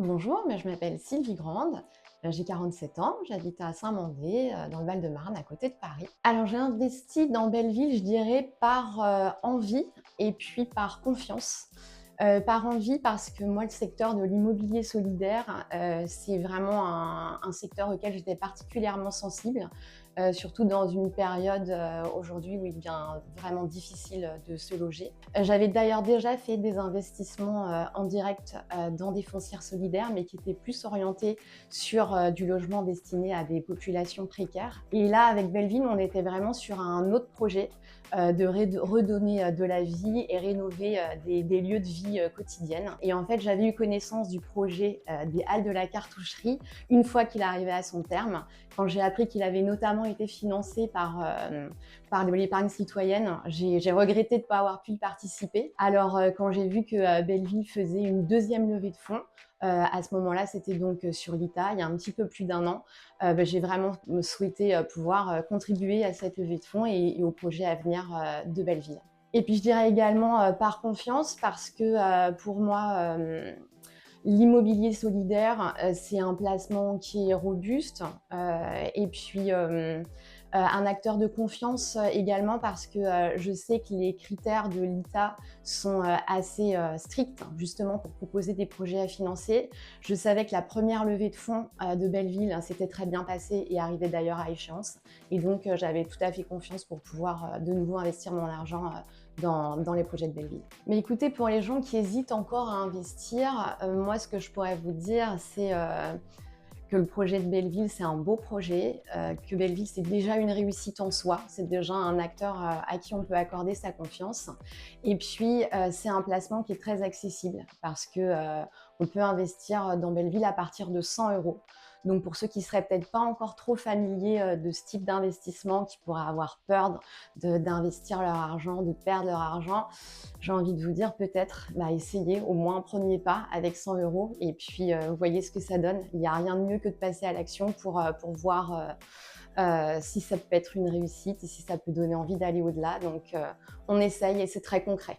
Bonjour, je m'appelle Sylvie Grande, j'ai 47 ans, j'habite à Saint-Mandé, dans le Val-de-Marne, à côté de Paris. Alors j'ai investi dans Belleville, je dirais par envie et puis par confiance. Par envie parce que moi, le secteur de l'immobilier solidaire, c'est vraiment un secteur auquel j'étais particulièrement sensible, surtout dans une période aujourd'hui où il devient vraiment difficile de se loger. J'avais d'ailleurs déjà fait des investissements en direct dans des foncières solidaires, mais qui étaient plus orientés sur du logement destiné à des populations précaires. Et là, avec Belleville, on était vraiment sur un autre projet de redonner de la vie et rénover des lieux de vie quotidienne. Et en fait, j'avais eu connaissance du projet des Halles de la Cartoucherie une fois qu'il arrivait à son terme, quand j'ai appris qu'il avait notamment été financé par l'épargne citoyenne. J'ai regretté de ne pas avoir pu y participer. Alors, quand j'ai vu que Belleville faisait une deuxième levée de fonds, à ce moment-là, c'était donc sur l'ITA, il y a un petit peu plus d'un an, j'ai vraiment souhaité pouvoir contribuer à cette levée de fonds et au projet à venir de Belleville. Et puis je dirais également par confiance parce que pour moi, l'immobilier solidaire, c'est un placement qui est robuste et puis un acteur de confiance également parce que je sais que les critères de l'ITA sont assez stricts justement pour proposer des projets à financer. Je savais que la première levée de fonds de Belleville s'était très bien passée et arrivait d'ailleurs à échéance. Et donc j'avais tout à fait confiance pour pouvoir de nouveau investir mon argent dans les projets de Belleville. Mais écoutez, pour les gens qui hésitent encore à investir, moi ce que je pourrais vous dire, c'est que le projet de Belleville, c'est un beau projet, que Belleville, c'est déjà une réussite en soi, c'est déjà un acteur à qui on peut accorder sa confiance. Et puis, c'est un placement qui est très accessible parce que on peut investir dans Belleville à partir de 100 euros. Donc, pour ceux qui seraient peut-être pas encore trop familiers de ce type d'investissement, qui pourraient avoir peur d'investir leur argent, de perdre leur argent, j'ai envie de vous dire peut-être essayez au moins un premier pas avec 100 euros et puis vous voyez ce que ça donne. Il n'y a rien de mieux que de passer à l'action pour voir si ça peut être une réussite et si ça peut donner envie d'aller au-delà. Donc on essaye et c'est très concret.